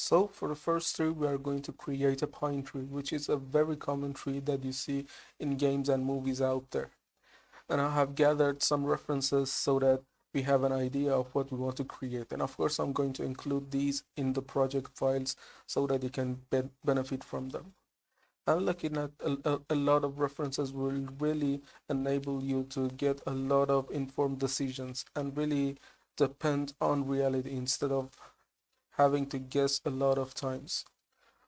So for the first tree, we are going to create a pine tree, which is a very common tree that you see in games and movies out there. And I have gathered some references so that we have an idea of what we want to create. And of course, I'm going to include these in the project files so that you can benefit from them. And looking at a lot of references will really enable you to get a lot of informed decisions and really depend on reality instead of having to guess a lot of times.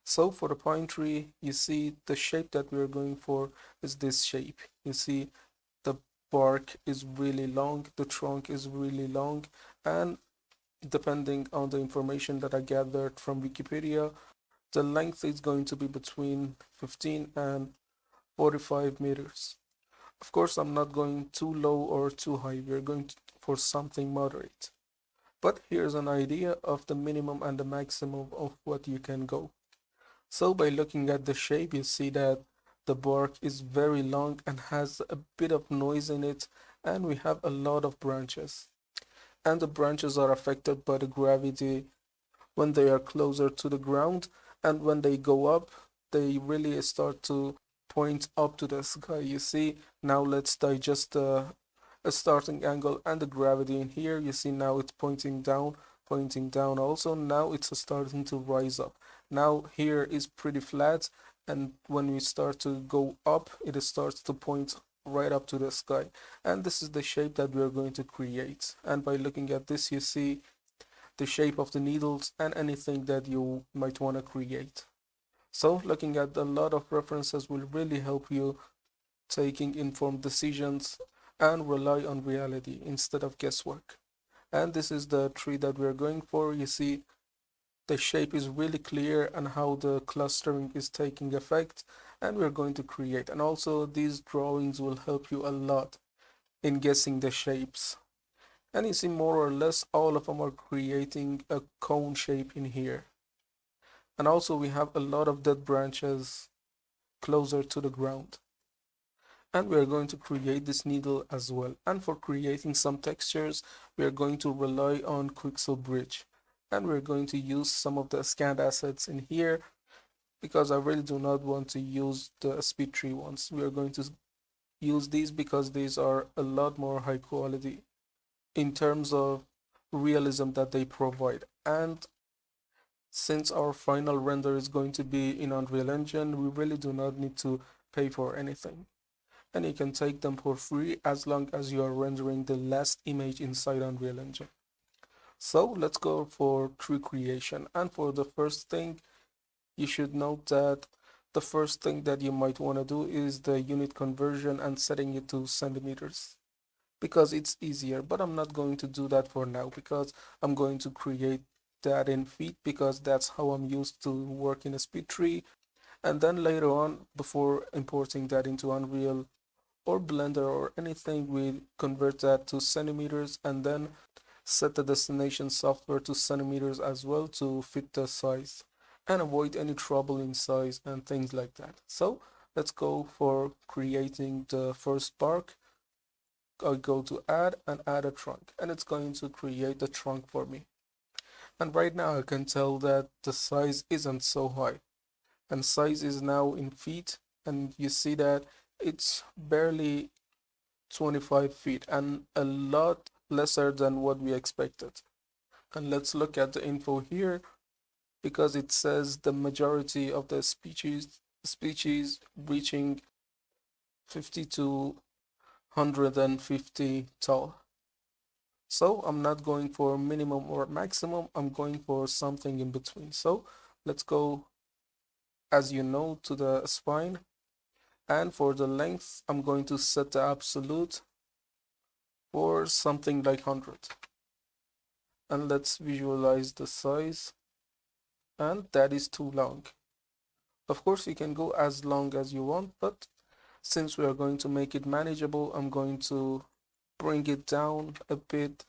So for the pine tree, you see the shape that we're going for is this shape. You see the bark is really long, the trunk is really long, and depending on the information that I gathered from Wikipedia, the length is going to be between 15 and 45 meters. Of course, I'm not going too low or too high. We're going for something moderate. But here's an idea of the minimum and the maximum of what you can go. So by looking at the shape, you see that the bark is very long and has a bit of noise in it, and we have a lot of branches. And the branches are affected by the gravity when they are closer to the ground, and when they go up, they really start to point up to the sky. You see, now let's digest the a starting angle and the gravity in here. You see now it's pointing down also. Now it's starting to rise up. Now here is pretty flat, and when we start to go up, it starts to point right up to the sky. And this is the shape that we are going to create. And by looking at this, you see the shape of the needles and anything that you might want to create. So looking at a lot of references will really help you taking informed decisions and rely on reality instead of guesswork. And this is the tree that we're going for. You see the shape is really clear and how the clustering is taking effect, and we're going to create. And also these drawings will help you a lot in guessing the shapes. And you see more or less all of them are creating a cone shape in here. And also we have a lot of dead branches closer to the ground. And we are going to create this needle as well. And for creating some textures, we are going to rely on Quixel Bridge. And we're going to use some of the scanned assets in here because I really do not want to use the speed tree ones. We are going to use these because these are a lot more high quality in terms of realism that they provide. And since our final render is going to be in Unreal Engine, we really do not need to pay for anything. And you can take them for free as long as you are rendering the last image inside Unreal Engine. So let's go for tree creation. And for the first thing, you should note that the first thing that you might want to do is the unit conversion and setting it to centimeters because it's easier. But I'm not going to do that for now because I'm going to create that in feet because that's how I'm used to work in a speed tree. And then later on, before importing that into Unreal or Blender or anything, we convert that to centimeters and then set the destination software to centimeters as well to fit the size and avoid any trouble in size and things like that. So let's go for creating the first bark. I go to add and add a trunk, and it's going to create the trunk for me. And right now I can tell that the size isn't so high, and size is now in feet, and you see that it's barely 25 feet and a lot lesser than what we expected. And let's look at the info here because it says the majority of the species reaching 50 to 150 tall. So I'm not going for minimum or maximum, I'm going for something in between. So let's go, as you know, to the spine. And for the length, I'm going to set the absolute for something like 100. And let's visualize the size. And that is too long. Of course, you can go as long as you want, but since we are going to make it manageable, I'm going to bring it down a bit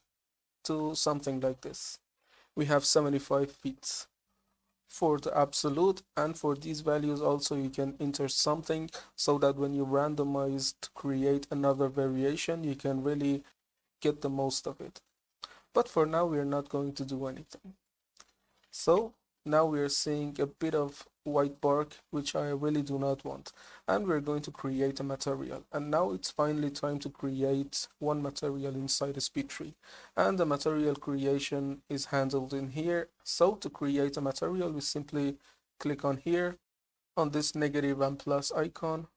to something like this. We have 75 feet for the absolute, and for these values also you can enter something so that when you randomize to create another variation, you can really get the most of it. But for now, we are not going to do anything. So now we are seeing a bit of white bark, which I really do not want. And we're going to create a material. And now it's finally time to create one material inside a speed tree. And the material creation is handled in here. So to create a material, we simply click on here, on this negative and plus icon.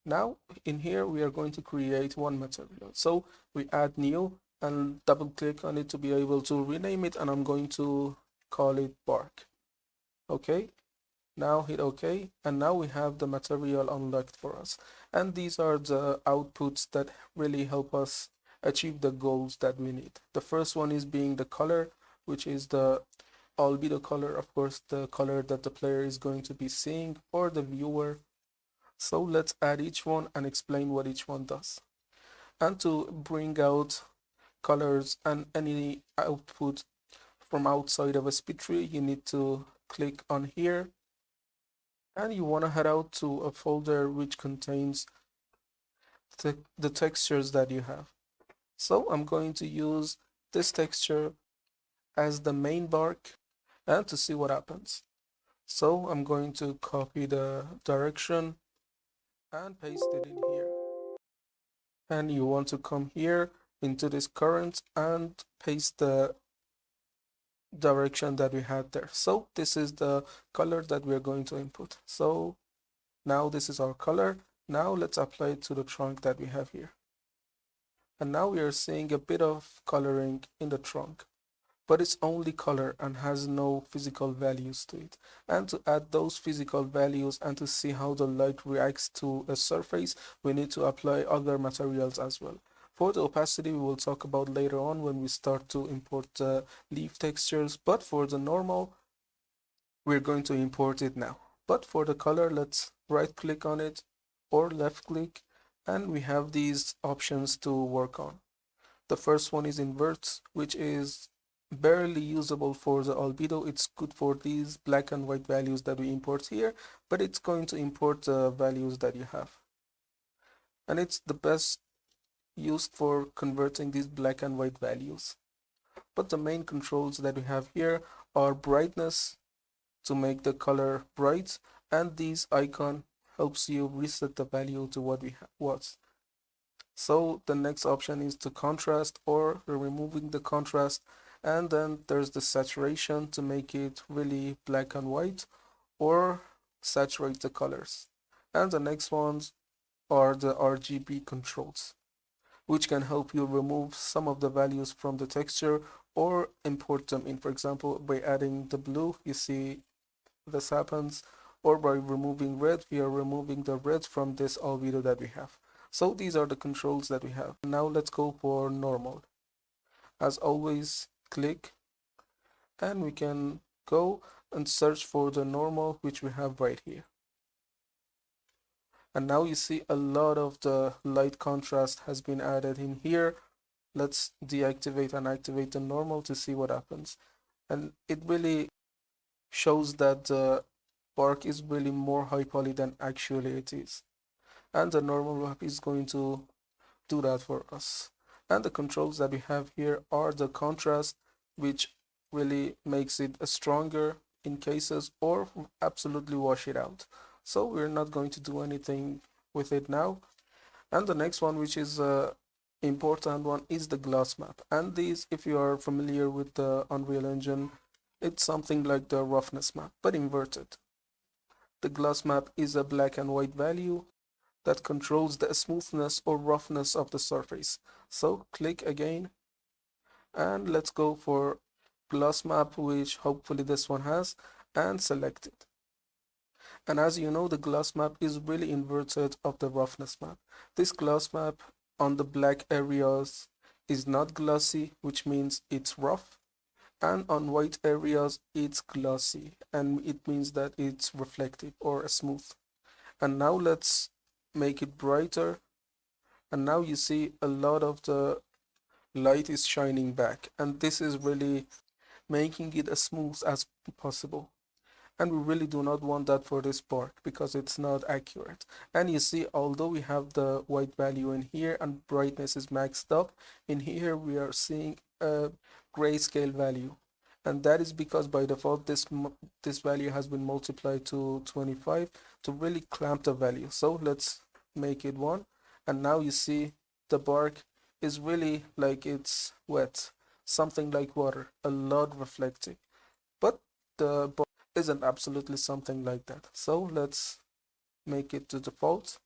Now in here, we are going to create one material. So we add new and double click on it to be able to rename it. And I'm going to call it bark. Okay, now hit OK, and now we have the material unlocked for us. And these are the outputs that really help us achieve the goals that we need. The first one is being the color, which is the albedo color, of course, the color that the player is going to be seeing or the viewer. So let's add each one and explain what each one does. And to bring out colors and any output from outside of a speed tree, you need to click on here, and you want to head out to a folder which contains the textures that you have. So I'm going to use this texture as the main bark and to see what happens. So I'm going to copy the direction and paste it in here. And you want to come here into this current and paste the direction that we had there. So this is the color that we're going to input. So now this is our color. Now let's apply it to the trunk that we have here. And now we are seeing a bit of coloring in the trunk, but it's only color and has no physical values to it. And to add those physical values and to see how the light reacts to a surface, we need to apply other materials as well. For the opacity, we will talk about later on when we start to import the leaf textures, but for the normal, we're going to import it now. But for the color, let's right click on it or left click, and we have these options to work on. The first one is invert, which is barely usable for the albedo. It's good for these black and white values that we import here, but it's going to import the values that you have. And it's the best used for converting these black and white values. But the main controls that we have here are brightness to make the color bright, and this icon helps you reset the value to what we was. So the next option is to contrast, or removing the contrast, and then there's the saturation to make it really black and white, or saturate the colors. And the next ones are the RGB controls, which can help you remove some of the values from the texture or import them in. For example, by adding the blue, you see this happens, or by removing red, we are removing the red from this albedo that we have. So these are the controls that we have. Now let's go for normal. As always, click, and we can go and search for the normal, which we have right here. And now you see a lot of the light contrast has been added in here. Let's deactivate and activate the normal to see what happens. And it really shows that the bark is really more high poly than actually it is. And the normal map is going to do that for us. And the controls that we have here are the contrast, which really makes it stronger in cases, or absolutely wash it out. So we're not going to do anything with it now. And the next one, which is important one, is the gloss map. And these, if you are familiar with the Unreal Engine, it's something like the roughness map, but inverted. The gloss map is a black and white value that controls the smoothness or roughness of the surface. So click again, and let's go for gloss map, which hopefully this one has, and select it. And as you know, the gloss map is really inverted of the roughness map. This gloss map on the black areas is not glossy, which means it's rough, and on white areas it's glossy, and it means that it's reflective or smooth. And now let's make it brighter, and now you see a lot of the light is shining back, and this is really making it as smooth as possible. And we really do not want that for this part because it's not accurate. And you see, although we have the white value in here and brightness is maxed up, in here we are seeing a grayscale value. And that is because by default this value has been multiplied to 25 to really clamp the value. So let's make it 1, and now you see the bark is really like it's wet, something like water, a lot reflective. But the bark isn't absolutely something like that. So let's make it to default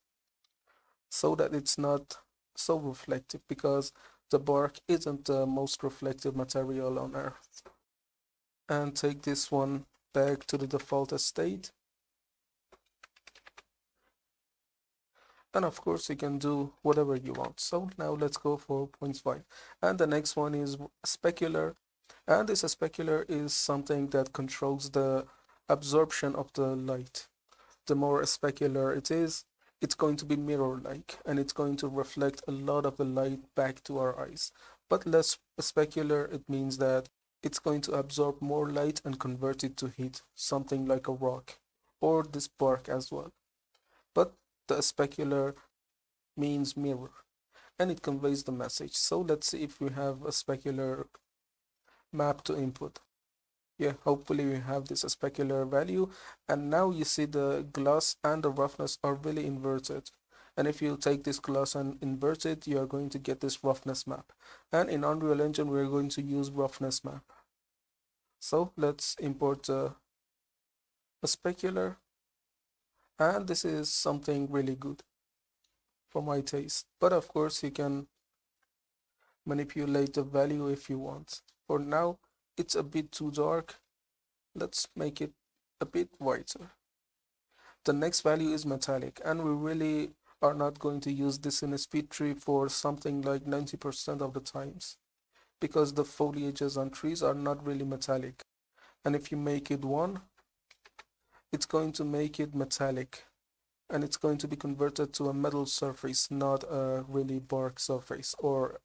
so that it's not so reflective, because the bark isn't the most reflective material on earth. And take this one back to the default state. And of course you can do whatever you want. So now let's go for 0.5. And the next one is specular. And this specular is something that controls the absorption of the light. The more specular it is, it's going to be mirror-like, and it's going to reflect a lot of the light back to our eyes. But less specular, it means that it's going to absorb more light and convert it to heat, something like a rock, or this bark as well. But the specular means mirror, and it conveys the message. So let's see if we have a specular map to input. Yeah, hopefully we have this specular value, and now you see the gloss and the roughness are really inverted. And if you take this gloss and invert it, you are going to get this roughness map. And in Unreal Engine, we're going to use roughness map. So let's import a specular, and this is something really good for my taste. But of course, you can manipulate the value if you want. For now, it's a bit too dark. Let's make it a bit whiter. The next value is metallic, and we really are not going to use this in a speed tree for something like 90% of the times, because the foliages on trees are not really metallic. And if you make it 1, it's going to make it metallic, and it's going to be converted to a metal surface, not a really bark surface or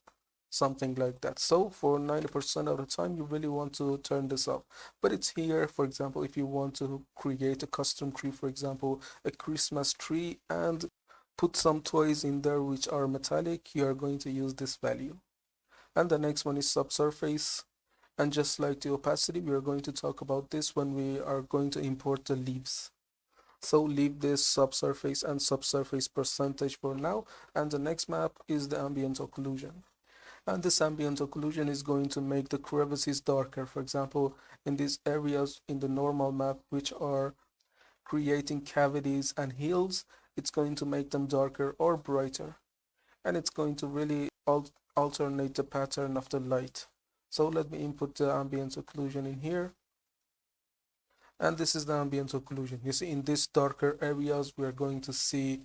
something like that. So for 90% of the time, you really want to turn this off. But it's here, for example, if you want to create a custom tree, for example, a Christmas tree, and put some toys in there which are metallic, you are going to use this value. And the next one is subsurface. And just like the opacity, we are going to talk about this when we are going to import the leaves. So leave this subsurface and subsurface percentage for now. And the next map is the ambient occlusion. And this ambient occlusion is going to make the crevices darker. For example, in these areas in the normal map, which are creating cavities and hills, it's going to make them darker or brighter. And it's going to really alternate the pattern of the light. So let me input the ambient occlusion in here. And this is the ambient occlusion. You see, in these darker areas, we're going to see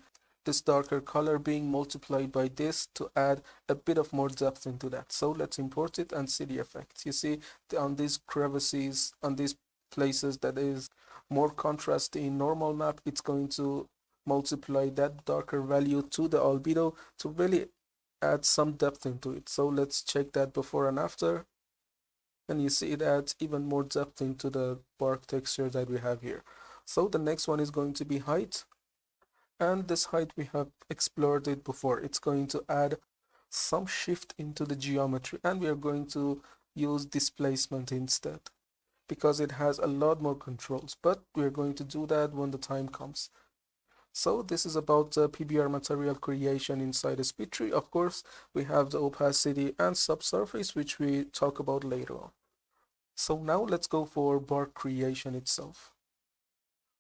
this darker color being multiplied by this to add a bit of more depth into that. So let's import it and see the effect. You see, on these crevices, on these places that is more contrast in normal map, it's going to multiply that darker value to the albedo to really add some depth into it. So let's check that before and after. And you see it adds even more depth into the bark texture that we have here. So the next one is going to be height. And this height, we have explored it before. It's going to add some shift into the geometry, and we are going to use displacement instead because it has a lot more controls, but we're going to do that when the time comes. So this is about the PBR material creation inside a speed tree. Of course, we have the opacity and subsurface, which we talk about later on. So now let's go for bark creation itself.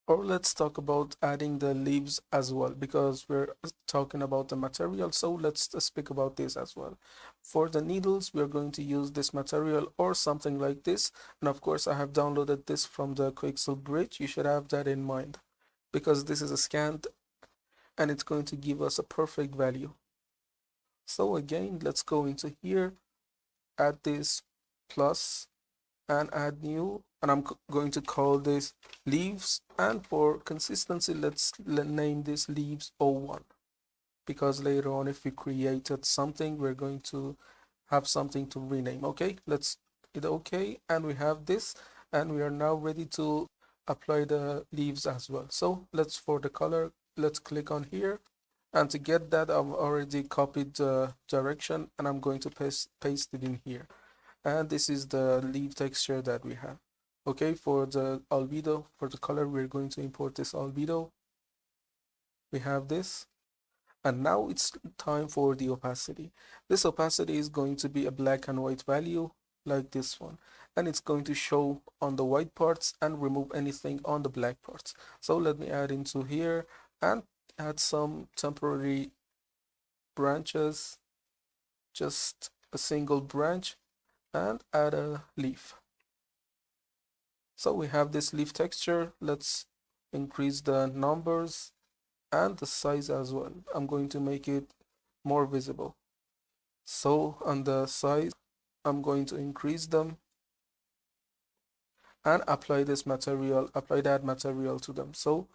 Or let's talk about adding the leaves as well, because we're talking about the material. So let's speak about this as well. For the needles, we're going to use this material or something like this. And of course, I have downloaded this from the Quixel Bridge. You should have that in mind because this is a scanned and it's going to give us a perfect value. So again, let's go into here, add this plus and add new, and I'm going to call this leaves, and for consistency let's name this leaves 01, because later on if we created something we're going to have something to rename. Okay, let's hit OK, and we have this, and we are now ready to apply the leaves as well. So let's, for the color, let's click on here, and to get that I've already copied the direction and I'm going to paste it in here. And this is the leaf texture that we have. Okay, for the albedo, for the color, we're going to import this albedo. We have this. And now it's time for the opacity. This opacity is going to be a black and white value like this one. And it's going to show on the white parts and remove anything on the black parts. So let me add into here and add some temporary branches, just a single branch, and add a leaf. So we have this leaf texture. Let's increase the numbers and the size as well. I'm going to make it more visible. So on the size, I'm going to increase them and apply this material, apply that material to them. So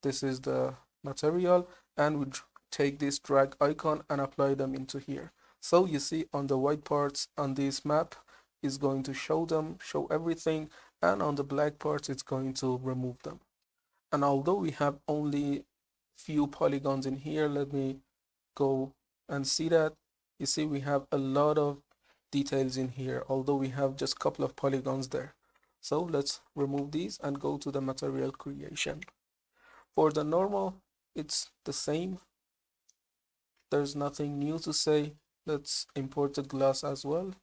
this is the material, and we take this drag icon and apply them into here. So you see on the white parts on this map is going to show them, show everything, and on the black parts it's going to remove them. And although we have only few polygons in here, let me go and see that. You see we have a lot of details in here, although we have just a couple of polygons there. So let's remove these and go to the material creation. For the normal, it's the same. There's nothing new to say. Let's import the glass as well.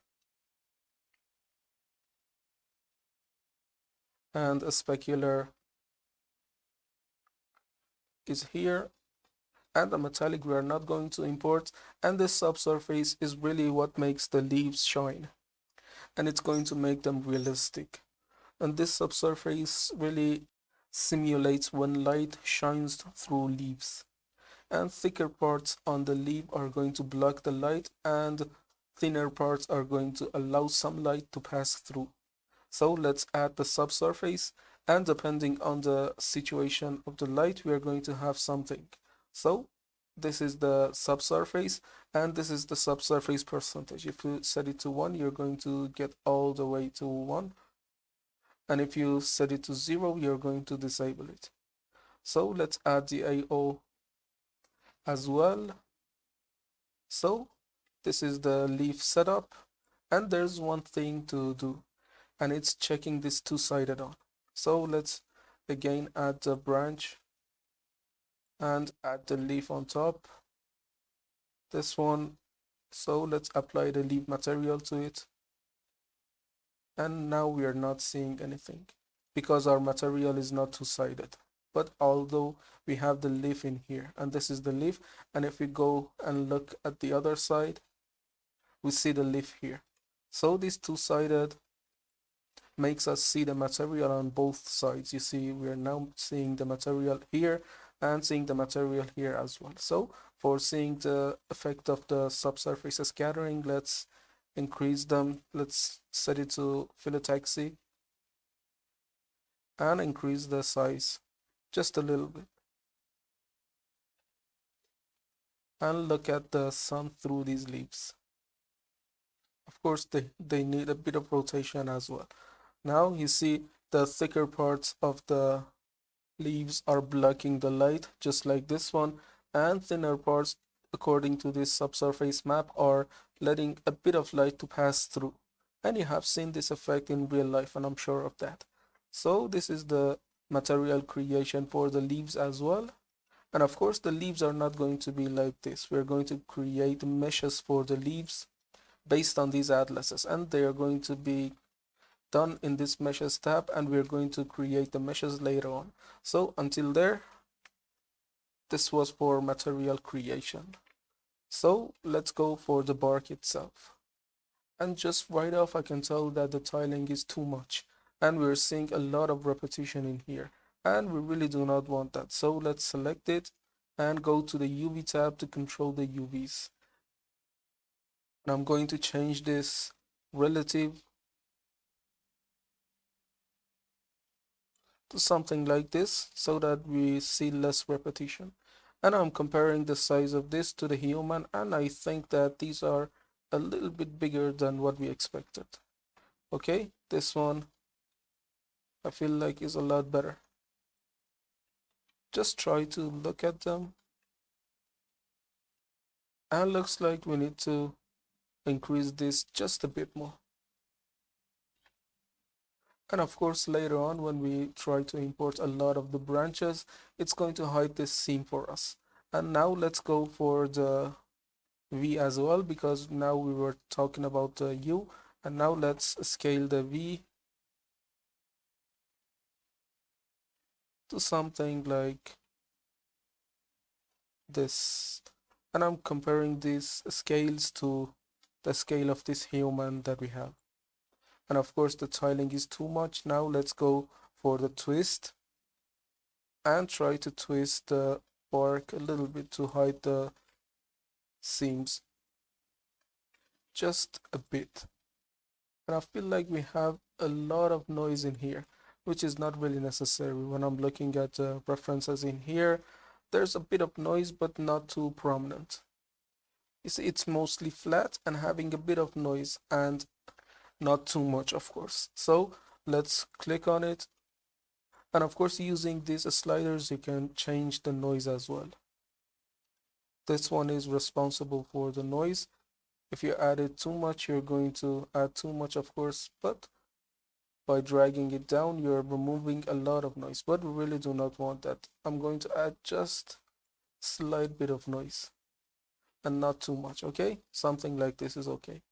And a specular is here. And the metallic we are not going to import. And this subsurface is really what makes the leaves shine. And it's going to make them realistic. And this subsurface really simulates when light shines through leaves. And thicker parts on the leaf are going to block the light, and thinner parts are going to allow some light to pass through. So let's add the subsurface, and depending on the situation of the light, we are going to have something. So this is the subsurface, and this is the subsurface percentage. If you set it to 1, you're going to get all the way to 1. And if you set it to 0, you're going to disable it. So let's add the AO as well. So this is the leaf setup, and there's one thing to do, and it's checking this two-sided on. So let's again add the branch and add the leaf on top. This one. So let's apply the leaf material to it. And now we are not seeing anything because our material is not two-sided. But although we have the leaf in here, and this is the leaf, and if we go and look at the other side, we see the leaf here. So this two-sided makes us see the material on both sides. You see, we are now seeing the material here and seeing the material here as well. So for seeing the effect of the subsurface scattering, let's increase them. Let's set it to phyllotaxy and increase the size just a little bit. And look at the sun through these leaves. Of course, they need a bit of rotation as well. Now you see the thicker parts of the leaves are blocking the light, just like this one, and thinner parts, according to this subsurface map, are letting a bit of light to pass through. And you have seen this effect in real life, and I'm sure of that. So this is the material creation for the leaves as well. And of course, the leaves are not going to be like this. We're going to create meshes for the leaves based on these atlases, and they are going to be done in this meshes tab, and we're going to create the meshes later on. So until there, this was for material creation. So let's go for the bark itself. And just right off, I can tell that the tiling is too much, and we're seeing a lot of repetition in here, and we really do not want that. So let's select it and go to the UV tab to control the UVs. And I'm going to change this relative to something like this so that we see less repetition. And I'm comparing the size of this to the human, and I think that these are a little bit bigger than what we expected. Okay, this one I feel like is a lot better. Just try to look at them, and looks like we need to increase this just a bit more. And of course, later on, when we try to import a lot of the branches, it's going to hide this seam for us. And now let's go for the V as well, because now we were talking about the U, and now let's scale the V to something like this. And I'm comparing these scales to the scale of this human that we have. And of course, the tiling is too much. Now let's go for the twist and try to twist the bark a little bit to hide the seams just a bit. And I feel like we have a lot of noise in here, which is not really necessary. When I'm looking at references in here, there's a bit of noise, but not too prominent. You see, it's mostly flat and having a bit of noise and not too much, of course. So let's click on it. And of course, using these sliders, you can change the noise as well. This one is responsible for the noise. If you add it too much, you're going to add too much, of course, but by dragging it down, you're removing a lot of noise, but we really do not want that. I'm going to add just slight bit of noise and not too much, okay? Something like this is okay.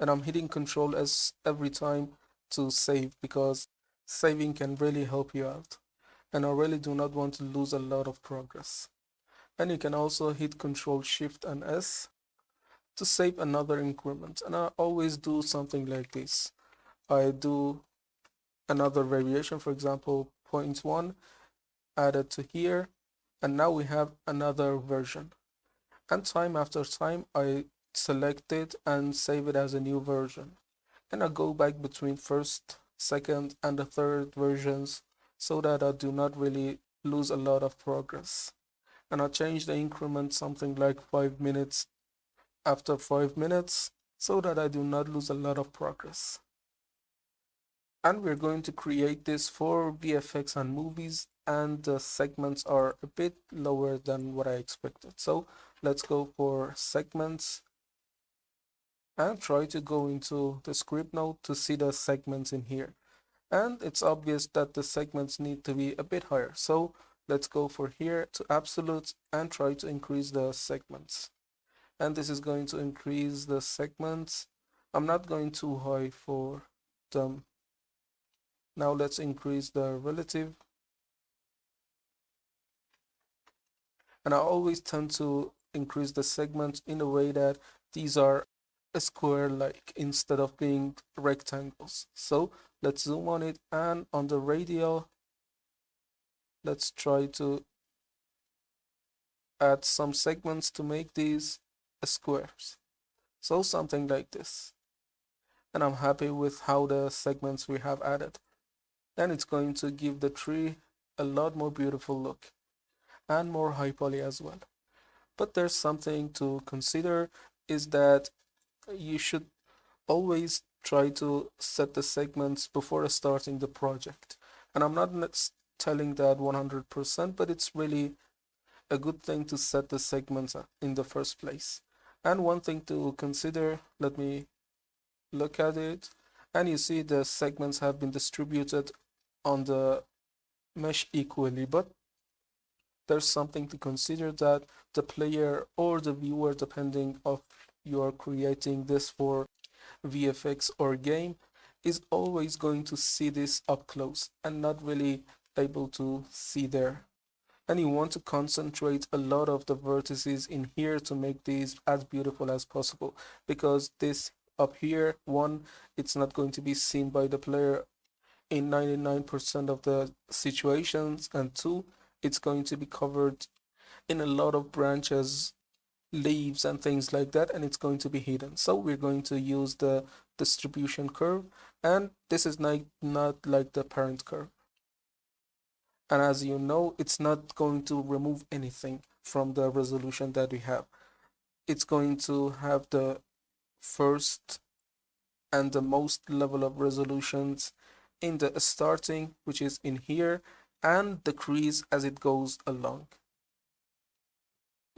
And I'm hitting Control S every time to save, because saving can really help you out. And I really do not want to lose a lot of progress. And you can also hit Control Shift and S to save another increment. And I always do something like this. I do another variation, for example, 0.1 added to here, and now we have another version. And time after time, I select it and save it as a new version. And I go back between first, second, and the third versions so that I do not really lose a lot of progress. And I change the increment something like 5 minutes after 5 minutes so that I do not lose a lot of progress. And we're going to create this for VFX and movies, and the segments are a bit lower than what I expected. So let's go for segments and try to go into the script node to see the segments in here. And it's obvious that the segments need to be a bit higher. So let's go for here to absolute and try to increase the segments. And this is going to increase the segments. I'm not going too high for them. Now let's increase the relative. And I always tend to increase the segments in a way that these are a square-like instead of being rectangles. So let's zoom on it, and on the radial, let's try to add some segments to make these squares. So something like this. And I'm happy with how the segments we have added. And it's going to give the tree a lot more beautiful look and more high poly as well. But there's something to consider, is that you should always try to set the segments before starting the project. And I'm not telling that 100%, but it's really a good thing to set the segments in the first place. And one thing to consider, let me look at it, and you see the segments have been distributed on the mesh equally, but there's something to consider, that the player or the viewer, depending if you are creating this for VFX or game, is always going to see this up close and not really able to see there. And you want to concentrate a lot of the vertices in here to make these as beautiful as possible, because this up here, one, it's not going to be seen by the player in 99% of the situations, and two, it's going to be covered in a lot of branches, leaves, and things like that, and it's going to be hidden. So we're going to use the distribution curve, and this is not like the parent curve. And as you know, it's not going to remove anything from the resolution that we have. It's going to have the first and the most level of resolutions in the starting, which is in here, and decrease as it goes along.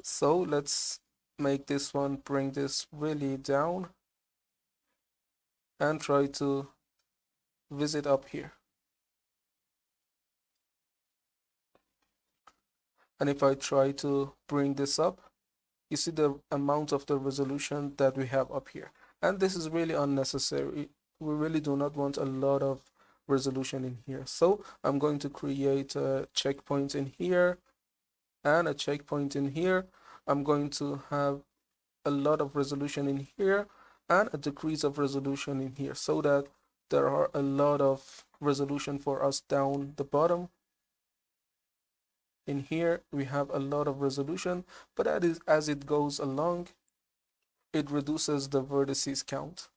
So let's make this one, bring this really down, and try to visit up here. And if I try to bring this up, you see the amount of the resolution that we have up here. And this is really unnecessary. We really do not want a lot of resolution in here. So I'm going to create a checkpoint in here and a checkpoint in here. I'm going to have a lot of resolution in here and a decrease of resolution in here so that there are a lot of resolution for us down the bottom. In here we have a lot of resolution, but that is as it goes along, it reduces the vertices count.